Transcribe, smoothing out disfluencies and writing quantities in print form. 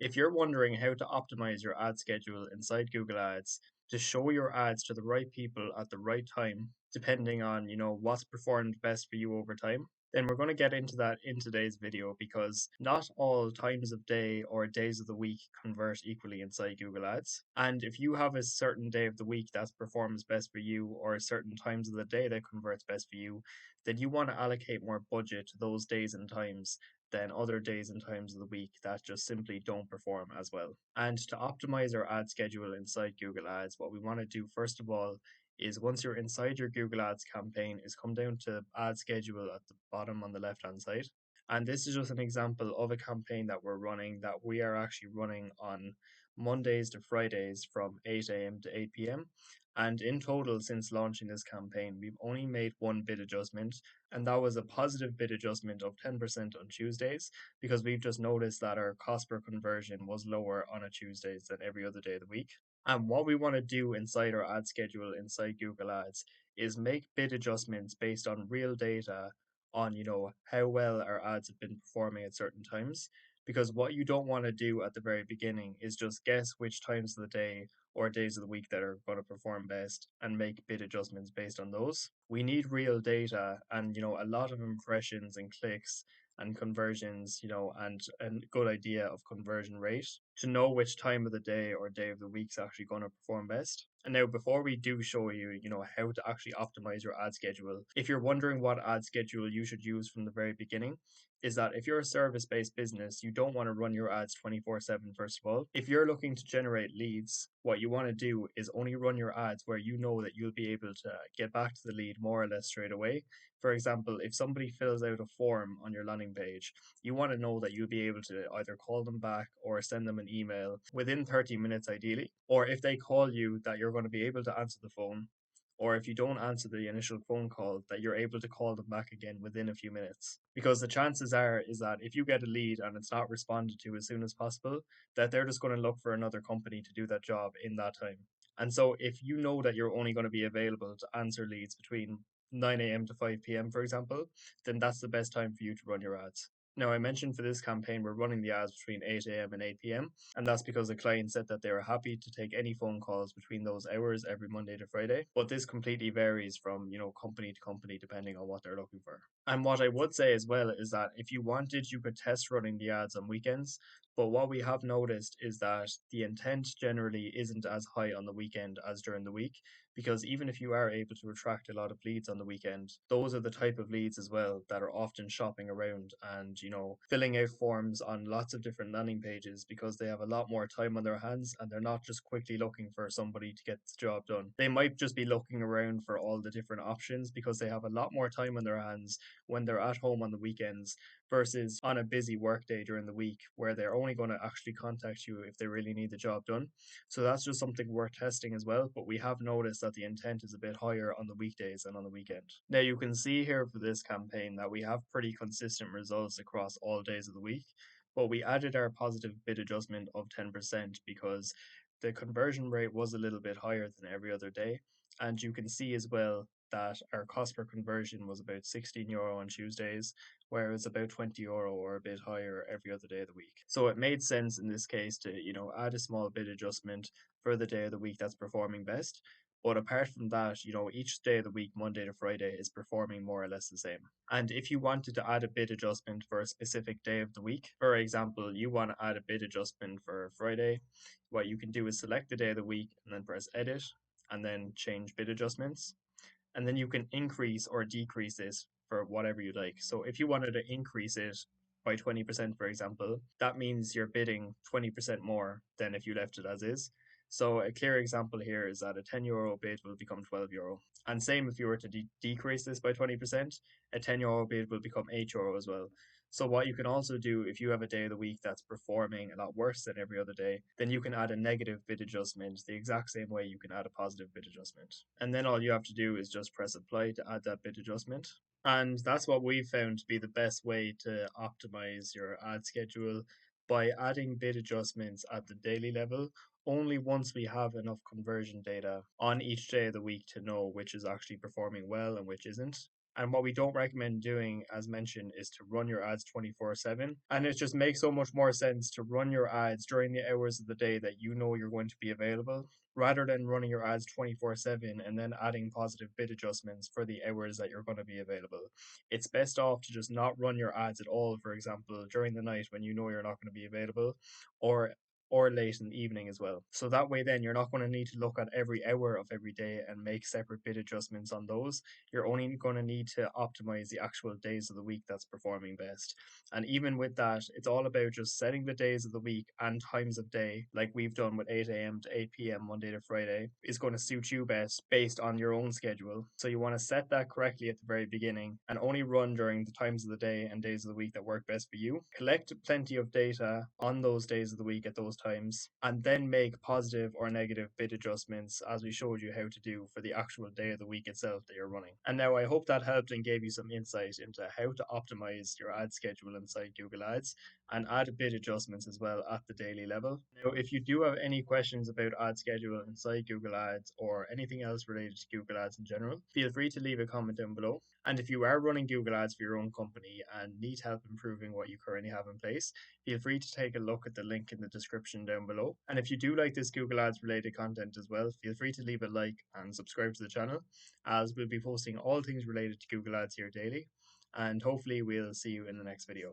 If you're wondering how to optimize your ad schedule inside Google Ads to show your ads to the right people at the right time, depending on, what's performed best for you over time, then we're going to get into that in today's video because not all times of day or days of the week convert equally inside Google Ads. And if you have a certain day of the week that performs best for you or certain times of the day that converts best for you, then you want to allocate more budget to those days and times than other days and times of the week that just simply don't perform as well. And to optimize our ad schedule inside Google Ads, what we want to do first of all is once you're inside your Google Ads campaign is come down to ad schedule at the bottom on the left hand side. And this is just an example of a campaign that we're running that we are actually running on Mondays to Fridays from 8 a.m. to 8 p.m. And in total, since launching this campaign, we've only made one bid adjustment, and that was a positive bid adjustment of 10% on Tuesdays because we've just noticed that our cost per conversion was lower on a Tuesdays than every other day of the week. And what we want to do inside our ad schedule inside Google Ads is make bid adjustments based on real data on, how well our ads have been performing at certain times. Because what you don't want to do at the very beginning is just guess which times of the day or days of the week that are going to perform best and make bid adjustments based on those. We need real data and, a lot of impressions and clicks and conversions, and a good idea of conversion rate to know which time of the day or day of the week is actually going to perform best. And now, before we do show you, how to actually optimize your ad schedule, if you're wondering what ad schedule you should use from the very beginning, is that if you're a service based business, you don't want to run your ads 24/7, first of all. If you're looking to generate leads, what you want to do is only run your ads where you know that you'll be able to get back to the lead more or less straight away. For example, if somebody fills out a form on your landing page, you want to know that you'll be able to either call them back or send them an email within 30 minutes, ideally. Or if they call you, that you're going to be able to answer the phone. Or if you don't answer the initial phone call, that you're able to call them back again within a few minutes. Because the chances are is that if you get a lead and it's not responded to as soon as possible, that they're just going to look for another company to do that job in that time. And so if you know that you're only going to be available to answer leads between 9 a.m. to 5 p.m., for example, then that's the best time for you to run your ads. Now, I mentioned for this campaign, we're running the ads between 8 a.m. and 8 p.m. And that's because the client said that they were happy to take any phone calls between those hours every Monday to Friday. But this completely varies from, company to company depending on what they're looking for. And what I would say as well is that if you wanted, you could test running the ads on weekends. But what we have noticed is that the intent generally isn't as high on the weekend as during the week, because even if you are able to attract a lot of leads on the weekend, those are the type of leads as well that are often shopping around and, filling out forms on lots of different landing pages because they have a lot more time on their hands and they're not just quickly looking for somebody to get the job done. They might just be looking around for all the different options because they have a lot more time on their hands when they're at home on the weekends versus on a busy workday during the week where they're only going to actually contact you if they really need the job done. So that's just something worth testing as well. But we have noticed that the intent is a bit higher on the weekdays than on the weekend. Now you can see here for this campaign that we have pretty consistent results across all days of the week. But we added our positive bid adjustment of 10% because the conversion rate was a little bit higher than every other day. And you can see as well that our cost per conversion was about €16 on Tuesdays, whereas about €20 or a bit higher every other day of the week. So it made sense in this case to, add a small bid adjustment for the day of the week that's performing best. But apart from that, each day of the week, Monday to Friday, is performing more or less the same. And if you wanted to add a bid adjustment for a specific day of the week, for example, you want to add a bid adjustment for Friday, what you can do is select the day of the week and then press edit and then change bid adjustments. And then you can increase or decrease this for whatever you like. So if you wanted to increase it by 20%, for example, that means you're bidding 20% more than if you left it as is. So a clear example here is that a €10 bid will become €12. And same if you were to decrease this by 20%, a €10 bid will become €8 as well. So what you can also do if you have a day of the week that's performing a lot worse than every other day, then you can add a negative bid adjustment the exact same way you can add a positive bid adjustment. And then all you have to do is just press apply to add that bid adjustment. And that's what we've found to be the best way to optimize your ad schedule by adding bid adjustments at the daily level only once we have enough conversion data on each day of the week to know which is actually performing well and which isn't. And what we don't recommend doing, as mentioned, is to run your ads 24/7. And it just makes so much more sense to run your ads during the hours of the day that you know you're going to be available, rather than running your ads 24/7 and then adding positive bid adjustments for the hours that you're going to be available. It's best off to just not run your ads at all, for example, during the night when you know you're not going to be available, or late in the evening as well. So that way then you're not going to need to look at every hour of every day and make separate bid adjustments on those. You're only going to need to optimize the actual days of the week that's performing best. And even with that, it's all about just setting the days of the week and times of day, like we've done with 8 a.m. to 8 p.m. Monday to Friday, is going to suit you best based on your own schedule. So you want to set that correctly at the very beginning and only run during the times of the day and days of the week that work best for you. Collect plenty of data on those days of the week at those times, and then make positive or negative bid adjustments as we showed you how to do for the actual day of the week itself that you're running. And now I hope that helped and gave you some insight into how to optimize your ad schedule inside Google Ads and add bid adjustments as well at the daily level. Now, if you do have any questions about ad schedule inside Google Ads or anything else related to Google Ads in general, feel free to leave a comment down below. And if you are running Google Ads for your own company and need help improving what you currently have in place, feel free to take a look at the link in the description down below. And if you do like this Google Ads related content as well, feel free to leave a like and subscribe to the channel, as we'll be posting all things related to Google Ads here daily. And hopefully we'll see you in the next video.